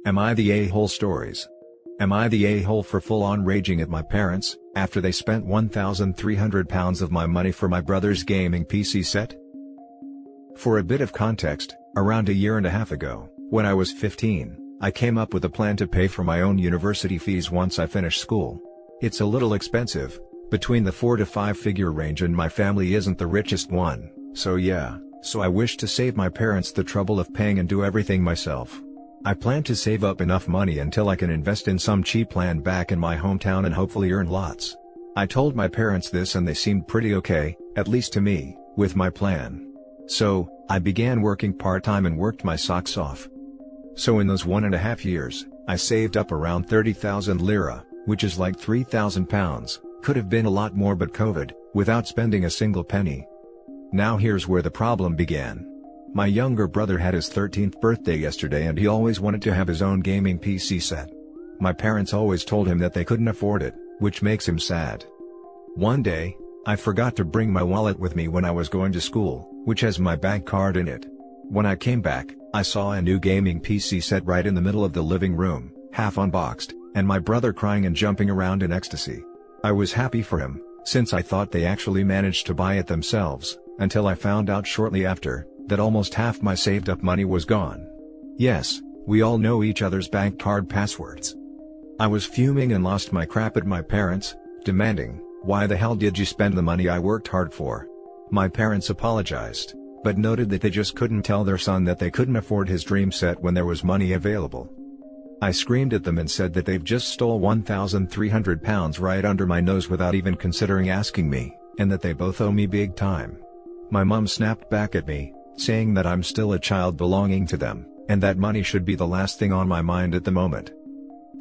Am I the a-hole stories? Am I the a-hole for full-on raging at my parents, after they spent £1,300 of my money for my brother's gaming PC set? For a bit of context, around a year and a half ago, when I was 15, I came up with a plan to pay for my own university fees once I finished school. It's a little expensive, between the 4 to 5 figure range, and my family isn't the richest one, so I wish to save my parents the trouble of paying and do everything myself. I plan to save up enough money until I can invest in some cheap land back in my hometown and hopefully earn lots. I told my parents this and they seemed pretty okay, at least to me, with my plan. So, I began working part-time and worked my socks off. So in those 1.5 years, I saved up around 30,000 lira, which is like £3,000, could have been a lot more but COVID, without spending a single penny. Now here's where the problem began. My younger brother had his 13th birthday yesterday and he always wanted to have his own gaming PC set. My parents always told him that they couldn't afford it, which makes him sad. One day, I forgot to bring my wallet with me when I was going to school, which has my bank card in it. When I came back, I saw a new gaming PC set right in the middle of the living room, half unboxed, and my brother crying and jumping around in ecstasy. I was happy for him, since I thought they actually managed to buy it themselves, until I found out shortly after, that almost half my saved up money was gone. Yes, we all know each other's bank card passwords. I was fuming and lost my crap at my parents, demanding, "Why the hell did you spend the money I worked hard for?" My parents apologized, but noted that they just couldn't tell their son that they couldn't afford his dream set when there was money available. I screamed at them and said that they've just stole £1,300 right under my nose without even considering asking me, and that they both owe me big time. My mum snapped back at me, saying that I'm still a child belonging to them, and that money should be the last thing on my mind at the moment.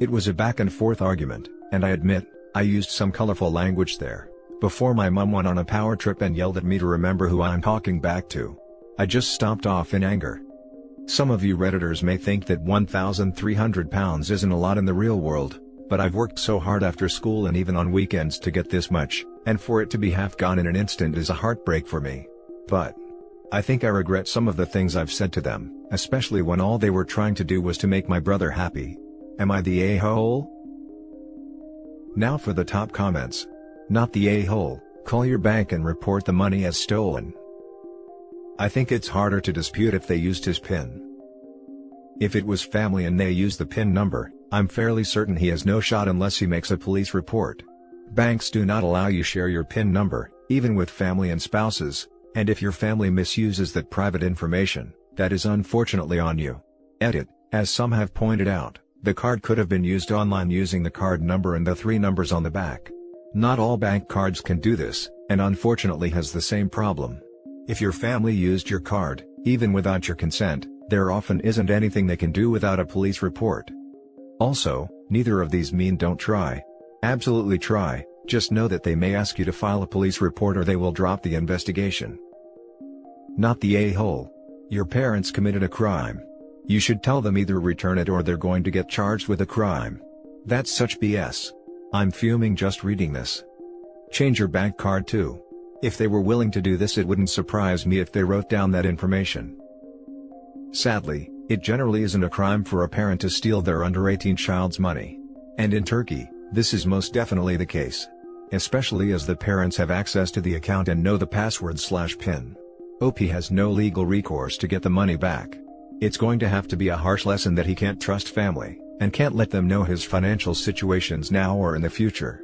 It was a back and forth argument, and I admit, I used some colorful language there, before my mum went on a power trip and yelled at me to remember who I'm talking back to. I just stomped off in anger. Some of you Redditors may think that £1,300 isn't a lot in the real world, but I've worked so hard after school and even on weekends to get this much, and for it to be half gone in an instant is a heartbreak for me. But I think I regret some of the things I've said to them, especially when all they were trying to do was to make my brother happy. Am I the a-hole? Now for the top comments. Not the a-hole, call your bank and report the money as stolen. I think it's harder to dispute if they used his PIN. If it was family and they used the PIN number, I'm fairly certain he has no shot unless he makes a police report. Banks do not allow you share your PIN number, even with family and spouses. And if your family misuses that private information, that is unfortunately on you. Edit, as some have pointed out, the card could have been used online using the card number and the 3 numbers on the back. Not all bank cards can do this, and unfortunately has the same problem. If your family used your card, even without your consent, there often isn't anything they can do without a police report. Also, neither of these mean don't try. Absolutely try, just know that they may ask you to file a police report or they will drop the investigation. Not the a-hole. Your parents committed a crime. You should tell them either return it or they're going to get charged with a crime. That's such BS. I'm fuming just reading this. Change your bank card too. If they were willing to do this, it wouldn't surprise me if they wrote down that information. Sadly, it generally isn't a crime for a parent to steal their under 18 child's money. And in Turkey, this is most definitely the case. Especially as the parents have access to the account and know the password/PIN. OP has no legal recourse to get the money back. It's going to have to be a harsh lesson that he can't trust family, and can't let them know his financial situations now or in the future.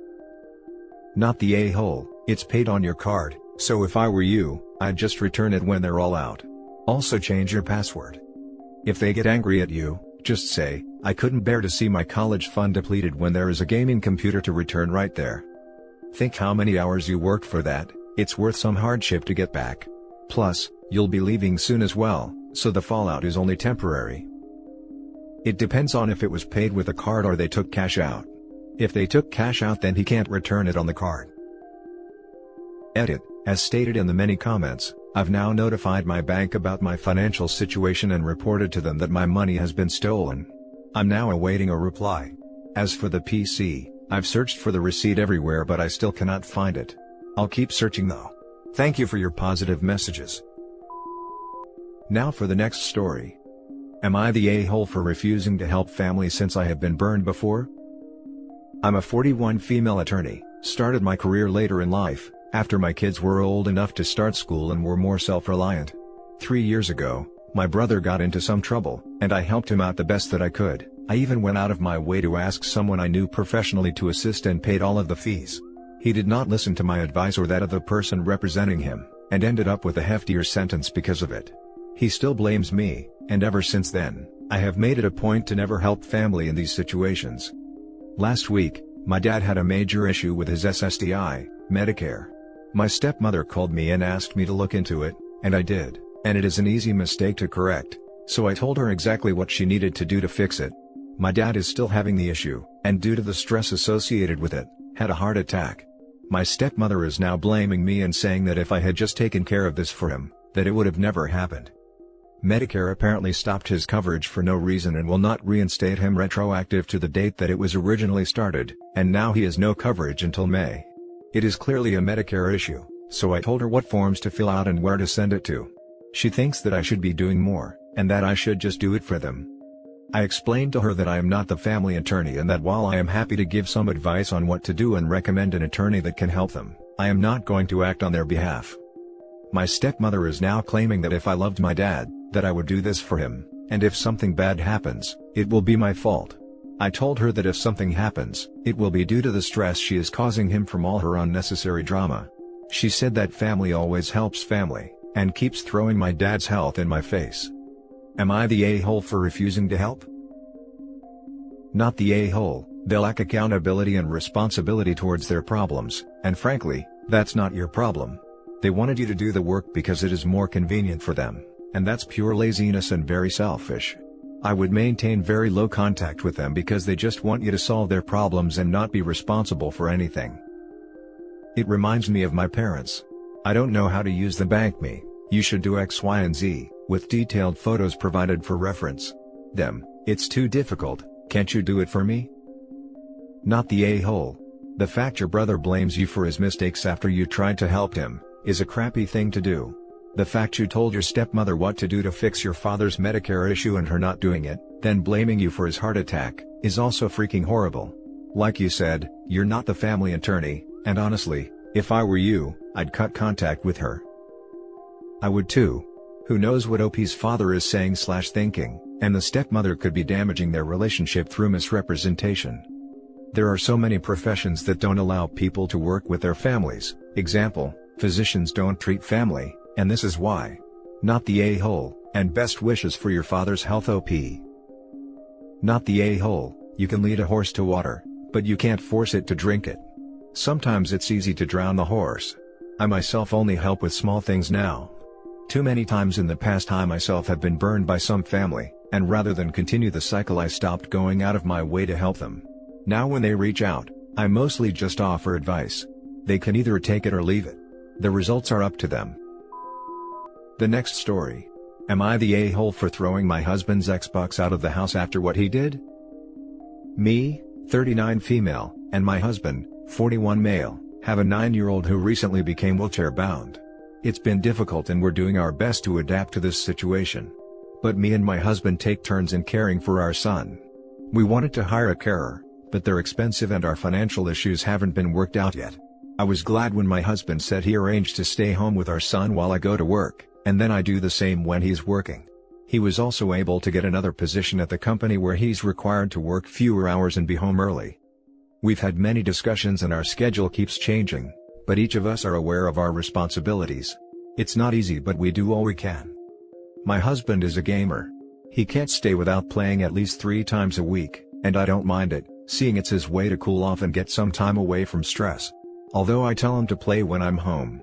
Not the a-hole, it's paid on your card, so if I were you, I'd just return it when they're all out. Also change your password. If they get angry at you, just say, "I couldn't bear to see my college fund depleted," when there is a gaming computer to return right there. Think how many hours you worked for that, it's worth some hardship to get back. Plus, you'll be leaving soon as well, so the fallout is only temporary. It depends on if it was paid with a card or they took cash out. If they took cash out, then he can't return it on the card. Edit, as stated in the many comments, I've now notified my bank about my financial situation and reported to them that my money has been stolen. I'm now awaiting a reply. As for the PC, I've searched for the receipt everywhere but I still cannot find it. I'll keep searching though. Thank you for your positive messages. Now for the next story. Am I the a-hole for refusing to help family since I have been burned before? I'm a 41 female attorney, started my career later in life, after my kids were old enough to start school and were more self-reliant. 3 years ago, my brother got into some trouble, and I helped him out the best that I could. I even went out of my way to ask someone I knew professionally to assist and paid all of the fees. He did not listen to my advice or that of the person representing him, and ended up with a heftier sentence because of it. He still blames me, and ever since then, I have made it a point to never help family in these situations. Last week, my dad had a major issue with his SSDI, Medicare. My stepmother called me and asked me to look into it, and I did, and it is an easy mistake to correct, so I told her exactly what she needed to do to fix it. My dad is still having the issue, and due to the stress associated with it, had a heart attack. My stepmother is now blaming me and saying that if I had just taken care of this for him, that it would have never happened. Medicare apparently stopped his coverage for no reason and will not reinstate him retroactive to the date that it was originally started, and now he has no coverage until May. It is clearly a Medicare issue, so I told her what forms to fill out and where to send it to. She thinks that I should be doing more, and that I should just do it for them. I explained to her that I am not the family attorney and that while I am happy to give some advice on what to do and recommend an attorney that can help them, I am not going to act on their behalf. My stepmother is now claiming that if I loved my dad, that I would do this for him, and if something bad happens, it will be my fault. I told her that if something happens, it will be due to the stress she is causing him from all her unnecessary drama. She said that family always helps family, and keeps throwing my dad's health in my face. Am I the a-hole for refusing to help? Not the a-hole. They lack accountability and responsibility towards their problems, and frankly, that's not your problem. They wanted you to do the work because it is more convenient for them, and that's pure laziness and very selfish. I would maintain very low contact with them because they just want you to solve their problems and not be responsible for anything. It reminds me of my parents. I don't know how to use the bank me, you should do X, Y and Z, with detailed photos provided for reference. Them, it's too difficult, can't you do it for me? Not the a-hole. The fact your brother blames you for his mistakes after you tried to help him, is a crappy thing to do. The fact you told your stepmother what to do to fix your father's Medicare issue and her not doing it, then blaming you for his heart attack, is also freaking horrible. Like you said, you're not the family attorney, and honestly, if I were you, I'd cut contact with her. I would too. Who knows what OP's father is saying/thinking, and the stepmother could be damaging their relationship through misrepresentation. There are so many professions that don't allow people to work with their families. Example, physicians don't treat family, and this is why. Not the a-hole, and best wishes for your father's health OP. Not the a-hole. You can lead a horse to water, but you can't force it to drink it. Sometimes it's easy to drown the horse. I myself only help with small things now. Too many times in the past I myself have been burned by some family, and rather than continue the cycle I stopped going out of my way to help them. Now when they reach out, I mostly just offer advice. They can either take it or leave it. The results are up to them. The next story. Am I the a-hole for throwing my husband's Xbox out of the house after what he did? Me, 39 female, and my husband, 41 male, have a 9-year-old who recently became wheelchair-bound. It's been difficult and we're doing our best to adapt to this situation. But me and my husband take turns in caring for our son. We wanted to hire a carer, but they're expensive and our financial issues haven't been worked out yet. I was glad when my husband said he arranged to stay home with our son while I go to work, and then I do the same when he's working. He was also able to get another position at the company where he's required to work fewer hours and be home early. We've had many discussions and our schedule keeps changing, but each of us are aware of our responsibilities. It's not easy, but we do all we can. My husband is a gamer. He can't stay without playing at least 3 times a week, and I don't mind it, seeing it's his way to cool off and get some time away from stress. Although I tell him to play when I'm home.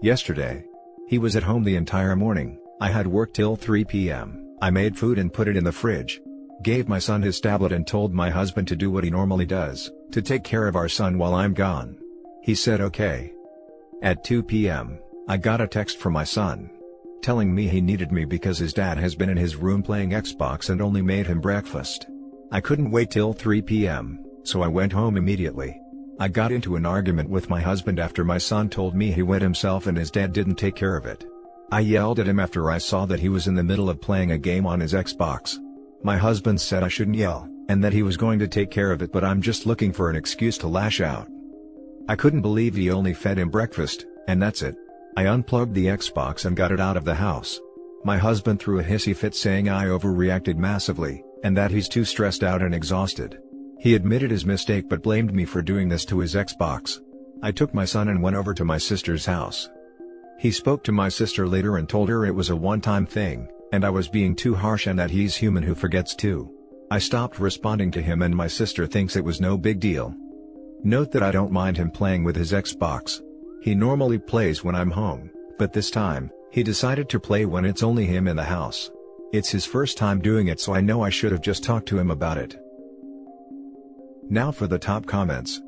Yesterday, he was at home the entire morning. I had work till 3 p.m. I made food and put it in the fridge. Gave my son his tablet and told my husband to do what he normally does, to take care of our son while I'm gone. He said okay. At 2 p.m., I got a text from my son, telling me he needed me because his dad has been in his room playing Xbox and only made him breakfast. I couldn't wait till 3 p.m., so I went home immediately. I got into an argument with my husband after my son told me he wet himself and his dad didn't take care of it. I yelled at him after I saw that he was in the middle of playing a game on his Xbox. My husband said I shouldn't yell, and that he was going to take care of it, but I'm just looking for an excuse to lash out. I couldn't believe he only fed him breakfast, and that's it. I unplugged the Xbox and got it out of the house. My husband threw a hissy fit saying I overreacted massively, and that he's too stressed out and exhausted. He admitted his mistake but blamed me for doing this to his Xbox. I took my son and went over to my sister's house. He spoke to my sister later and told her it was a one-time thing, and I was being too harsh and that he's human who forgets too. I stopped responding to him and my sister thinks it was no big deal. Note that I don't mind him playing with his Xbox. He normally plays when I'm home, but this time, he decided to play when it's only him in the house. It's his first time doing it, so I know I should have just talked to him about it. Now for the top comments.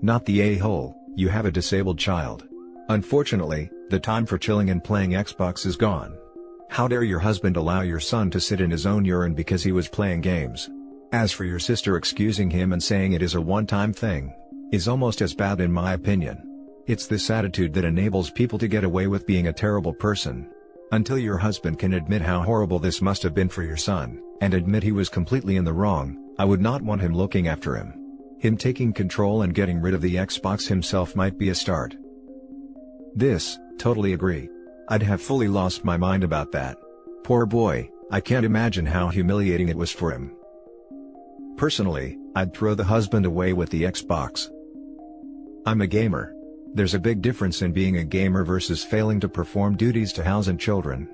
Not the a-hole, you have a disabled child. Unfortunately, the time for chilling and playing Xbox is gone. How dare your husband allow your son to sit in his own urine because he was playing games? As for your sister excusing him and saying it is a one-time thing, is almost as bad in my opinion. It's this attitude that enables people to get away with being a terrible person. Until your husband can admit how horrible this must have been for your son, and admit he was completely in the wrong, I would not want him looking after him. Him taking control and getting rid of the Xbox himself might be a start. Totally agree. I'd have fully lost my mind about that. Poor boy, I can't imagine how humiliating it was for him. Personally, I'd throw the husband away with the Xbox. I'm a gamer. There's a big difference in being a gamer versus failing to perform duties to house and children.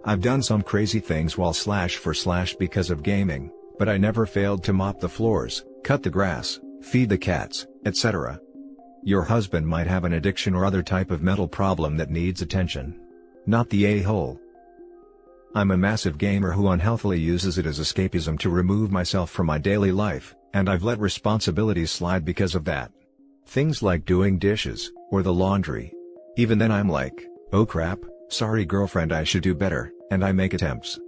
I've done some crazy things while /for/ because of gaming, but I never failed to mop the floors, cut the grass, feed the cats, etc. Your husband might have an addiction or other type of mental problem that needs attention. Not the a-hole. I'm a massive gamer who unhealthily uses it as escapism to remove myself from my daily life, and I've let responsibilities slide because of that. Things like doing dishes, or the laundry. Even then I'm like, oh crap, sorry girlfriend, I should do better, and I make attempts.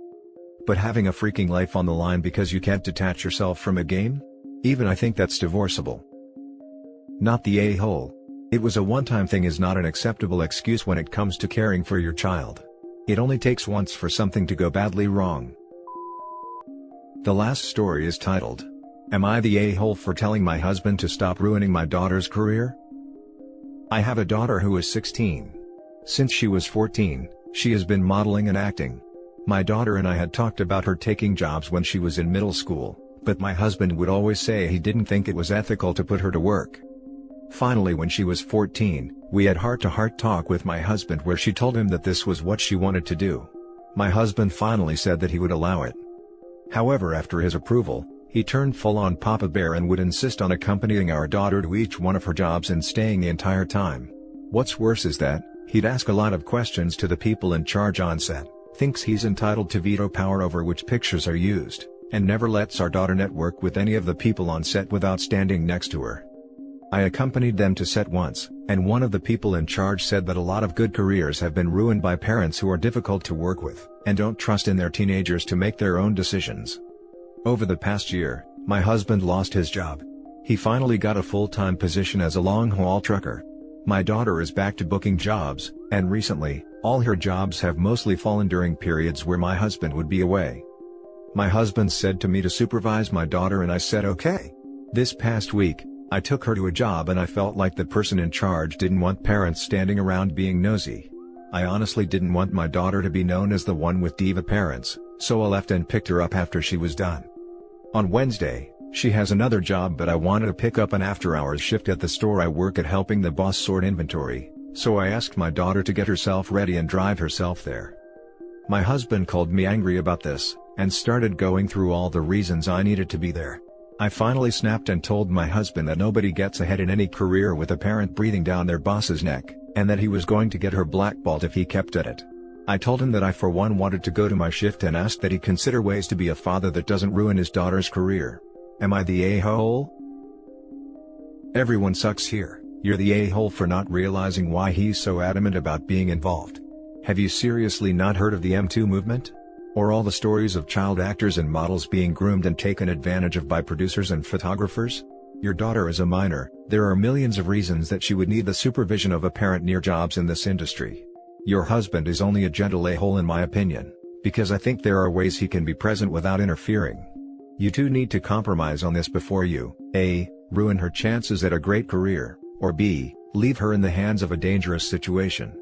But having a freaking life on the line because you can't detach yourself from a game? Even I think that's divorceable. Not the a-hole. It was a one-time thing is not an acceptable excuse when it comes to caring for your child. It only takes once for something to go badly wrong. The last story is titled, Am I the a-hole for telling my husband to stop ruining my daughter's career? I have a daughter who is 16. Since she was 14, she has been modeling and acting. My daughter and I had talked about her taking jobs when she was in middle school, but my husband would always say he didn't think it was ethical to put her to work. Finally, when she was 14, we had heart-to-heart talk with my husband where she told him that this was what she wanted to do. My husband finally said that he would allow it. However, after his approval, he turned full-on Papa Bear and would insist on accompanying our daughter to each one of her jobs and staying the entire time. What's worse is that, he'd ask a lot of questions to the people in charge on set, thinks he's entitled to veto power over which pictures are used, and never lets our daughter network with any of the people on set without standing next to her. I accompanied them to set once, and one of the people in charge said that a lot of good careers have been ruined by parents who are difficult to work with, and don't trust in their teenagers to make their own decisions. Over the past year, my husband lost his job. He finally got a full-time position as a long-haul trucker. My daughter is back to booking jobs, and recently, all her jobs have mostly fallen during periods where my husband would be away. My husband said to me to supervise my daughter and I said okay. This past week, I took her to a job and I felt like the person in charge didn't want parents standing around being nosy. I honestly didn't want my daughter to be known as the one with diva parents, so I left and picked her up after she was done. On Wednesday, she has another job, but I wanted to pick up an after-hours shift at the store I work at helping the boss sort inventory, so I asked my daughter to get herself ready and drive herself there. My husband called me angry about this, and started going through all the reasons I needed to be there. I finally snapped and told my husband that nobody gets ahead in any career with a parent breathing down their boss's neck, and that he was going to get her blackballed if he kept at it. I told him that I for one wanted to go to my shift and asked that he consider ways to be a father that doesn't ruin his daughter's career. Am I the a-hole? Everyone sucks here. You're the a-hole for not realizing why he's so adamant about being involved. Have you seriously not heard of the M2 movement? Or all the stories of child actors and models being groomed and taken advantage of by producers and photographers? Your daughter is a minor, there are millions of reasons that she would need the supervision of a parent near jobs in this industry. Your husband is only a gentle a-hole in my opinion, because I think there are ways he can be present without interfering. You two need to compromise on this before you, A, ruin her chances at a great career, or B, leave her in the hands of a dangerous situation.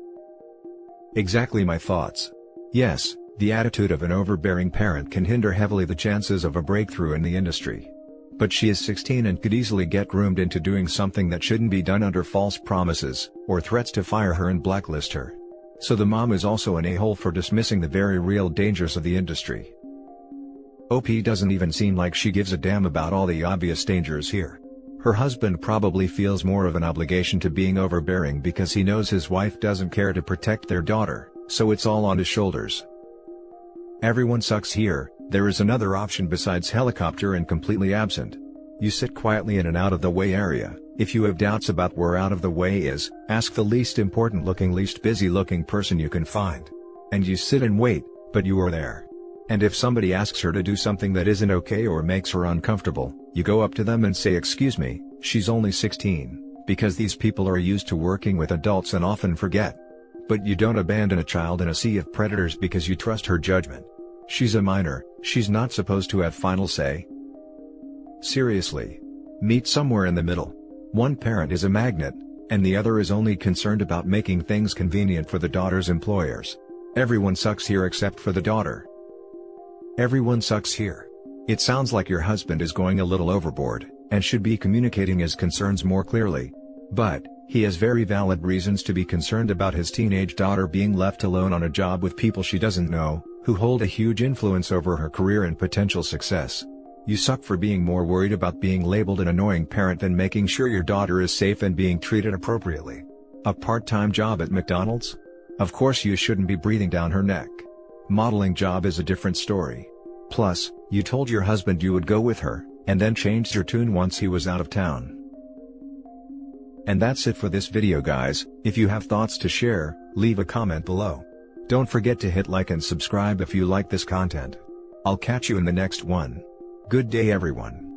Exactly my thoughts. Yes, the attitude of an overbearing parent can hinder heavily the chances of a breakthrough in the industry. But she is 16 and could easily get groomed into doing something that shouldn't be done under false promises, or threats to fire her and blacklist her. So the mom is also an a-hole for dismissing the very real dangers of the industry. OP doesn't even seem like she gives a damn about all the obvious dangers here. Her husband probably feels more of an obligation to being overbearing because he knows his wife doesn't care to protect their daughter, so it's all on his shoulders. Everyone sucks here. There is another option besides helicopter and completely absent. You sit quietly in an out-of-the-way area. If you have doubts about where out of the way is, ask the least important looking, least busy looking person you can find. And you sit and wait, but you are there. And if somebody asks her to do something that isn't okay or makes her uncomfortable, you go up to them and say, "Excuse me, she's only 16, because these people are used to working with adults and often forget." But you don't abandon a child in a sea of predators because you trust her judgment. She's a minor, she's not supposed to have final say. Seriously. Meet somewhere in the middle. One parent is a magnet, and the other is only concerned about making things convenient for the daughter's employers. Everyone sucks here except for the daughter. Everyone sucks here. It sounds like your husband is going a little overboard, and should be communicating his concerns more clearly. But, he has very valid reasons to be concerned about his teenage daughter being left alone on a job with people she doesn't know, who hold a huge influence over her career and potential success. You suck for being more worried about being labeled an annoying parent than making sure your daughter is safe and being treated appropriately. A part-time job at McDonald's? Of course you shouldn't be breathing down her neck. Modeling job is a different story. Plus, you told your husband you would go with her, and then changed your tune once he was out of town. And that's it for this video, guys. If you have thoughts to share, leave a comment below. Don't forget to hit like and subscribe if you like this content. I'll catch you in the next one. Good day everyone.